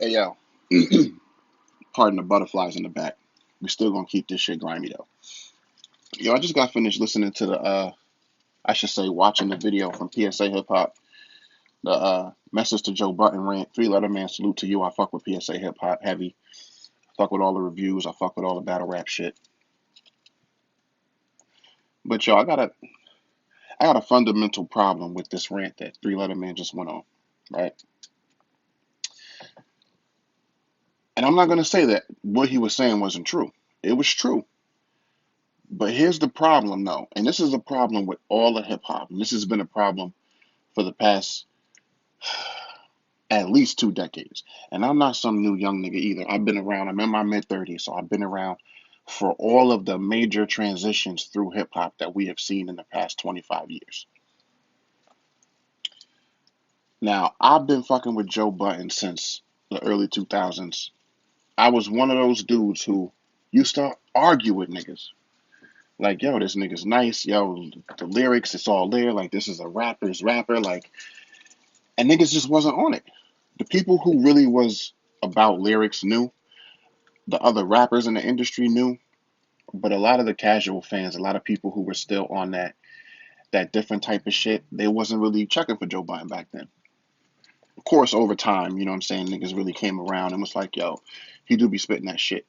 Hey yo, pardon the butterflies in the back. We still gonna keep this shit grimy though. Yo, I just got finished listening to the I should say watching the video from PSA Hip Hop. The message to Joe Budden rant, 3 letter man salute to you. I fuck with PSA Hip Hop heavy. I fuck with all the reviews, I fuck with all the battle rap shit. But yo, I got a fundamental problem with this rant that 3 letter man just went on. Right? And I'm not gonna say that what he was saying wasn't true. It was true. But here's the problem though, and this is a problem with all of hip hop, and this has been a problem for the past at least 2 decades. And I'm not some new young nigga either. I've been around, I'm in my mid 30s, so I've been around for all of the major transitions through hip hop that we have seen in the past 25 years. Now, I've been fucking with Joe Budden since the early 2000s. I was one of those dudes who used to argue with niggas. Like, yo, this nigga's nice. Yo, the lyrics, it's all there. Like, this is a rapper's rapper. Like, and niggas just wasn't on it. The people who really was about lyrics knew. The other rappers in the industry knew, but a lot of the casual fans, a lot of people who were still on that different type of shit, they wasn't really checking for Joe Biden back then. Of course, over time, you know what I'm saying, niggas really came around and was like, yo, he do be spitting that shit.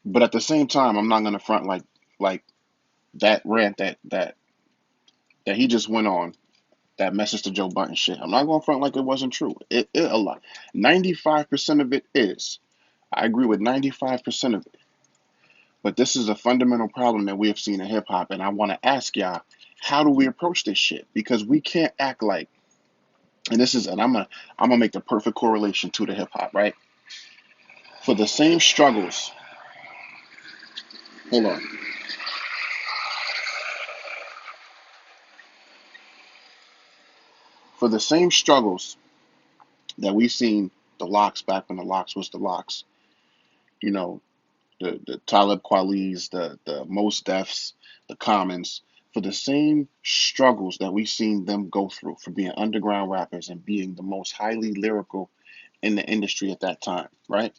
But at the same time, I'm not gonna front like that rant that he just went on, that message to Joe Biden shit. I'm not gonna front like it wasn't true. It a lot. 95% of it is. I agree with 95% of it. But this is a fundamental problem that we have seen in hip hop, and I want to ask y'all, how do we approach this shit? Because we can't act like, and this is, and I'm gonna make the perfect correlation to the hip hop, right? For the same struggles, hold on, for the same struggles that we seen the locks back when the locks was the locks, you know, the Talib Kweli's, the Most Defs, the Commons, for the same struggles that we seen them go through for being underground rappers and being the most highly lyrical in the industry at that time, right?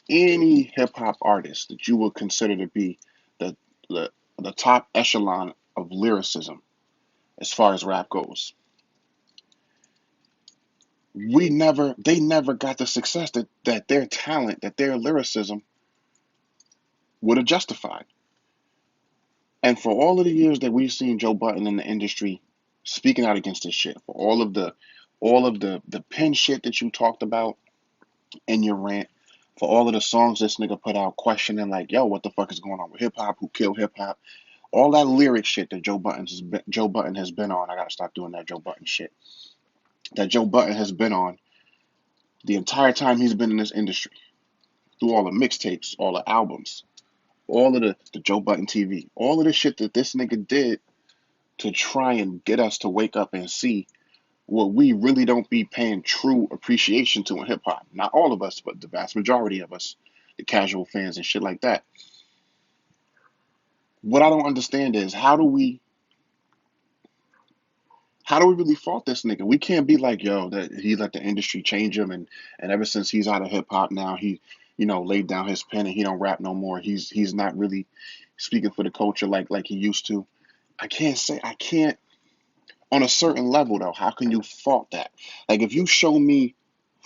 Any hip hop artist that you would consider to be the the, the top echelon of lyricism as far as rap goes, they never got the success that their talent, that their lyricism would have justified. And for all of the years that we've seen Joe Budden in the industry speaking out against this shit, for all of the pen shit that you talked about in your rant, for all of the songs this nigga put out questioning like, yo, what the fuck is going on with hip hop? Who killed hip hop? All that lyric shit that Joe Budden has been on. I gotta stop doing that Joe Budden shit. That Joe Budden has been on the entire time he's been in this industry, through all the mixtapes, all the albums, all of the Joe Budden TV, all of the shit that this nigga did to try and get us to wake up and see what we really don't be paying true appreciation to in hip hop. Not all of us, but the vast majority of us, the casual fans and shit like that. What I don't understand is how do we really fault this nigga? We can't be like, yo, that he let the industry change him, and ever since he's out of hip hop now, he, laid down his pen and he don't rap no more. He's not really speaking for the culture like he used to. I can't on a certain level though. How can you fault that? Like if you show me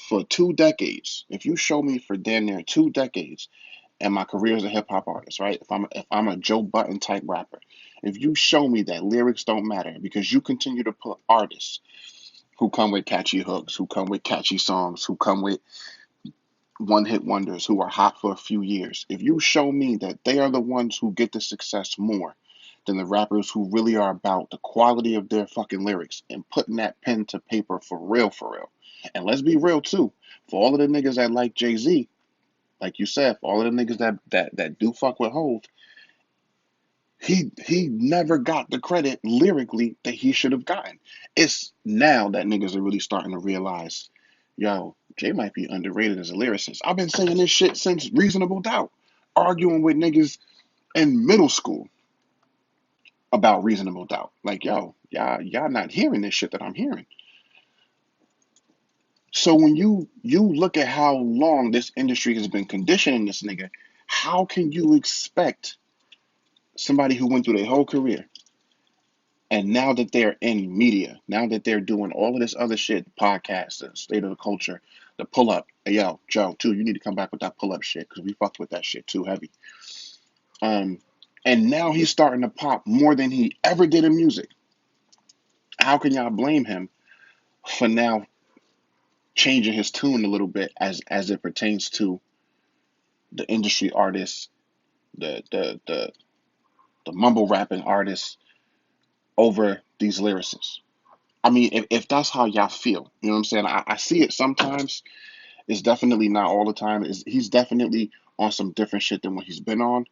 for 2 decades, if you show me for damn near 2 decades, and my career as a hip hop artist, right? If I'm a Joe Button type rapper, if you show me that lyrics don't matter because you continue to put artists who come with catchy hooks, who come with catchy songs, who come with one hit wonders, who are hot for a few years, if you show me that they are the ones who get the success more than the rappers who really are about the quality of their fucking lyrics and putting that pen to paper for real. And let's be real too, for all of the niggas that like Jay Z, like you said, for all of the niggas that do fuck with Hove, he never got the credit lyrically that he should have gotten. It's now that niggas are really starting to realize, yo, Jay might be underrated as a lyricist. I've been saying this shit since Reasonable Doubt, arguing with niggas in middle school about Reasonable Doubt. Like, yo, y'all not hearing this shit that I'm hearing. So when you look at how long this industry has been conditioning this nigga, how can you expect somebody who went through their whole career and now that they're in media, now that they're doing all of this other shit, podcasts, the state of the culture, the pull up, hey, yo, Joe, too, you need to come back with that pull up shit because we fucked with that shit too heavy. Um, and now he's starting to pop more than he ever did in music. How can y'all blame him for now changing his tune a little bit as it pertains to the industry artists, the mumble rapping artists over these lyricists? I mean, if that's how y'all feel, you know what I'm saying? I see it sometimes. It's definitely not all the time. He's definitely on some different shit than what he's been on.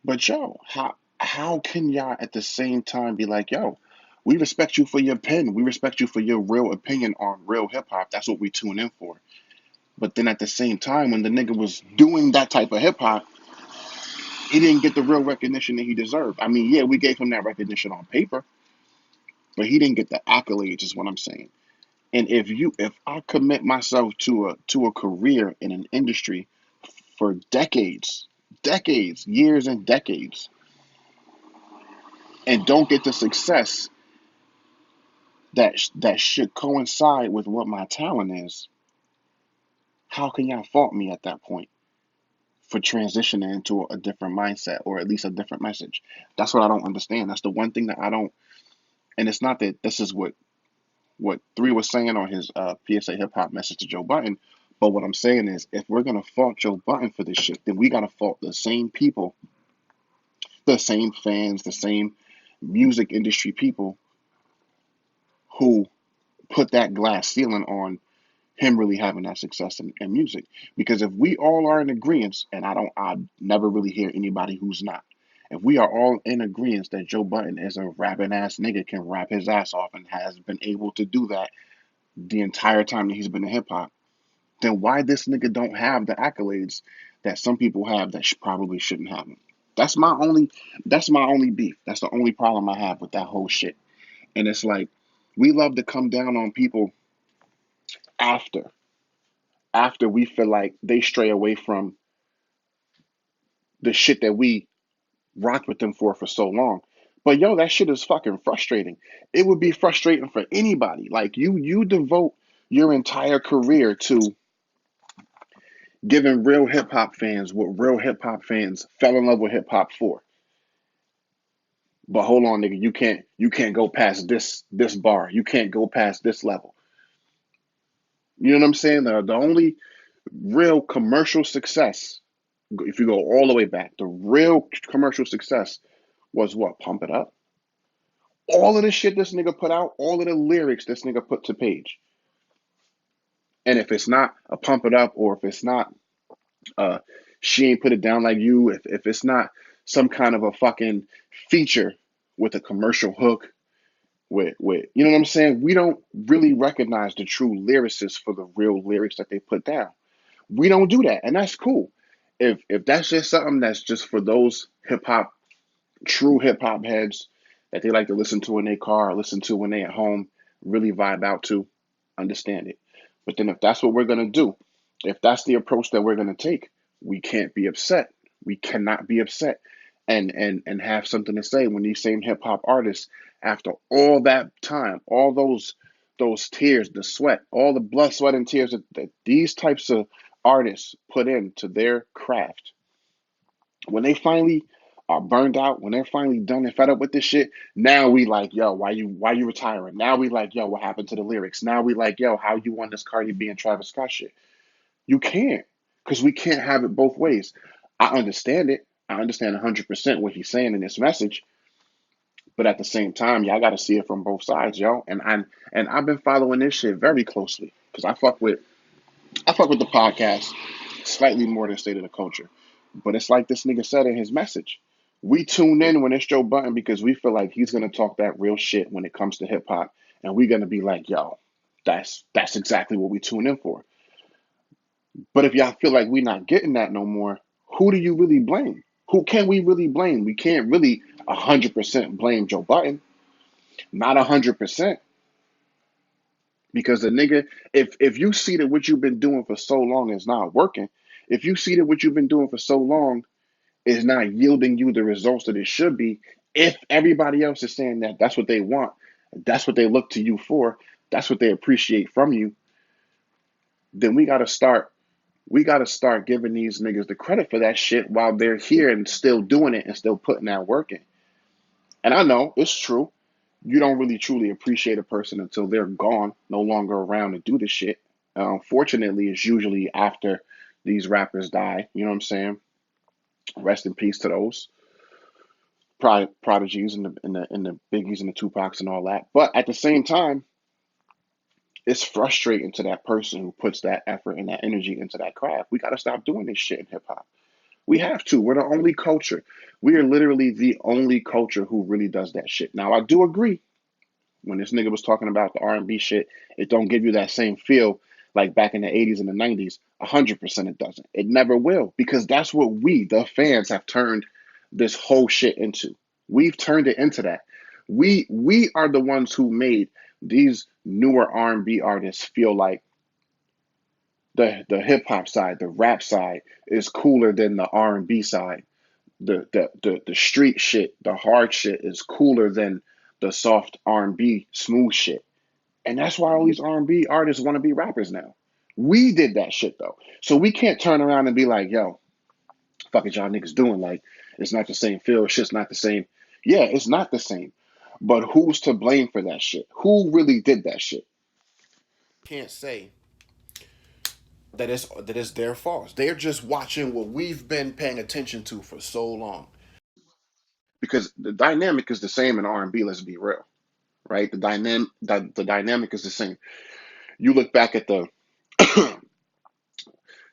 But yo, how can y'all at the same time be like, yo, we respect you for your pen. We respect you for your real opinion on real hip hop. That's what we tune in for. But then at the same time, when the nigga was doing that type of hip hop, he didn't get the real recognition that he deserved. I mean, yeah, we gave him that recognition on paper, but he didn't get the accolades, is what I'm saying. And if I commit myself to a career in an industry for decades, years and decades, and don't get the success that should coincide with what my talent is, how can y'all fault me at that point for transitioning into a different mindset or at least a different message? That's what I don't understand. That's the one thing that I don't. And it's not that this is what Three was saying on his PSA hip hop message to Joe Budden. But what I'm saying is, if we're gonna fault Joe Budden for this shit, then we gotta fault the same people, the same fans, the same music industry people who put that glass ceiling on him really having that success in music. Because if we all are in agreement, and I never really hear anybody who's not. If we are all in agreement that Joe Budden is a rapping ass nigga, can rap his ass off, and has been able to do that the entire time that he's been in hip hop, then why this nigga don't have the accolades that some people have that probably shouldn't have them? That's my only that's my only beef. That's the only problem I have with that whole shit. And it's like we love to come down on people after we feel like they stray away from the shit that we rocked with them for so long. But yo, that shit is fucking frustrating. It would be frustrating for anybody. Like you devote your entire career to giving real hip hop fans what real hip hop fans fell in love with hip hop for. But hold on, nigga, you can't go past this bar. You can't go past this level. You know what I'm saying? The only real commercial success, if you go all the way back, the real commercial success was what? Pump It Up. All of the shit this nigga put out, all of the lyrics this nigga put to page. And if it's not a Pump It Up, or if it's not uh She Ain't Put It Down Like You, if it's not some kind of a fucking feature with a commercial hook, with you know what I'm saying? We don't really recognize the true lyricists for the real lyrics that they put down. We don't do that, and that's cool. If that's just something that's just for those hip hop, true hip hop heads that they like to listen to in their car or listen to when they at home, really vibe out to, understand it. But then if that's what we're gonna do, if that's the approach that we're gonna take, we can't be upset. We cannot be upset and have something to say when these same hip hop artists, after all that time, all those tears, the sweat, all the blood, sweat, and tears that these types of artists put into their craft, when they finally are burned out, when they're finally done and fed up with this shit, now we like, yo, why you retiring? Now we like, yo, what happened to the lyrics? Now we like, yo, how you want this Cardi B and Travis Scott shit? You can't, because we can't have it both ways. I understand it. I understand 100% what he's saying in this message, but at the same time, y'all got to see it from both sides, yo. And I've been following this shit very closely because I fuck with the podcast slightly more than State of the Culture. But it's like this nigga said in his message. We tune in when it's Joe Budden because we feel like he's gonna talk that real shit when it comes to hip hop, and we're gonna be like, yo, that's exactly what we tune in for. But if y'all feel like we're not getting that no more, who do you really blame? Who can we really blame? We can't really 100% blame Joe Budden. Not 100%. Because the nigga, if you see that what you've been doing for so long is not working, if you see that what you've been doing for so long is not yielding you the results that it should be, if everybody else is saying that that's what they want, that's what they look to you for, that's what they appreciate from you, then we gotta start giving these niggas the credit for that shit while they're here and still doing it and still putting that work in. And I know it's true. You don't really truly appreciate a person until they're gone, no longer around to do the shit. Fortunately, it's usually after these rappers die. You know what I'm saying? Rest in peace to those prodigies and the biggies and the Tupacs and all that. But at the same time, it's frustrating to that person who puts that effort and that energy into that craft. We got to stop doing this shit in hip hop. We have to. We're the only culture. We are literally the only culture who really does that shit. Now, I do agree when this nigga was talking about the R&B shit, it don't give you that same feel like back in the 80s and the 90s. 100% it doesn't. It never will, because that's what we, the fans, have turned this whole shit into. We've turned it into that. We are the ones who made these newer R&B artists feel like the hip hop side, the rap side is cooler than the R&B side. The street shit, the hard shit is cooler than the soft R&B smooth shit. And that's why all these R&B artists want to be rappers now. We did that shit though. So we can't turn around and be like, yo, fuck it y'all niggas doing, like it's not the same feel, shit's not the same. Yeah, it's not the same. But who's to blame for that shit? Who really did that shit? Can't say that it's their fault. They're just watching what we've been paying attention to for so long. Because the dynamic is the same in R&B, let's be real, right? The dynamic is the same. You look back at the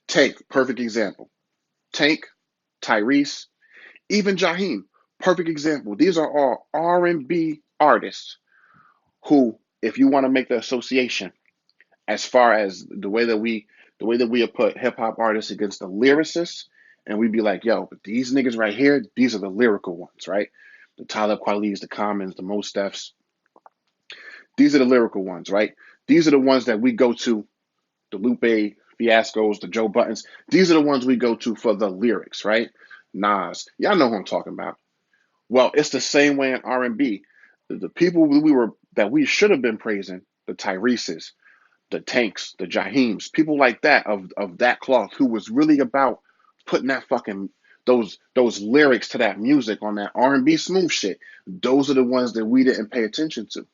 Tank, perfect example. Tank, Tyrese, even Jaheim, perfect example. These are all R&B artists who, if you want to make the association, as far as the way that we have put hip hop artists against the lyricists, and we'd be like, yo, but these niggas right here, these are the lyrical ones, right? The Talib Kweli's, the Commons, the Mos Defs, these are the lyrical ones, right? These are the ones that we go to, the Lupe Fiascos, the Joe Buttons. These are the ones we go to for the lyrics, right? Nas, y'all know who I'm talking about. Well, it's the same way in R&B. The people we should have been praising, the Tyreses, the Tanks, the Jaheems, people like that of that cloth who was really about putting that fucking those lyrics to that music on that R&B smooth shit. Those are the ones that we didn't pay attention to,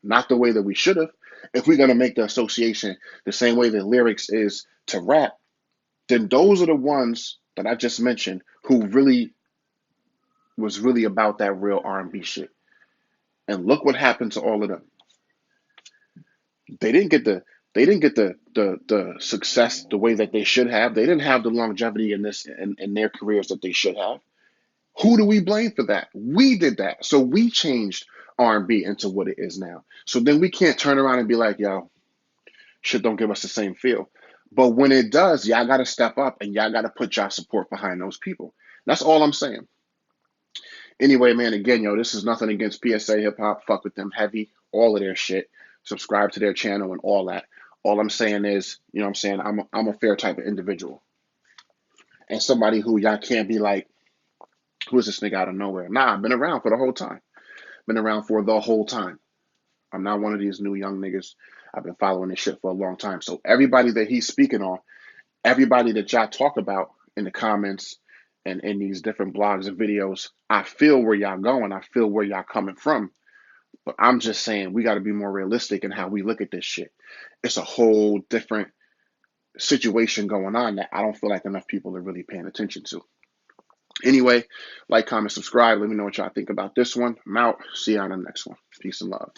not the way that we should have. If we're gonna make the association the same way that lyrics is to rap, then those are the ones that I just mentioned who really was really about that real R&B shit. And look what happened to all of them. They didn't get the success the way that they should have. They didn't have the longevity in their careers that they should have. Who do we blame for that? We did that. So we changed R&B into what it is now. So then we can't turn around and be like, yo, shit don't give us the same feel. But when it does, y'all got to step up and y'all got to put y'all support behind those people. That's all I'm saying. Anyway, man, again, yo, this is nothing against PSA hip hop. Fuck with them heavy, all of their shit. Subscribe to their channel and all that. All I'm saying is, you know what I'm saying? I'm a fair type of individual. And somebody who y'all can't be like, who is this nigga out of nowhere? Nah, I've been around for the whole time. Been around for the whole time. I'm not one of these new young niggas. I've been following this shit for a long time. So everybody that he's speaking on, everybody that y'all talk about in the comments and in these different blogs and videos, I feel where y'all going. I feel where y'all coming from. But I'm just saying we got to be more realistic in how we look at this shit. It's a whole different situation going on that I don't feel like enough people are really paying attention to. Anyway, like, comment, subscribe. Let me know what y'all think about this one. I'm out. See you on the next one. Peace and love.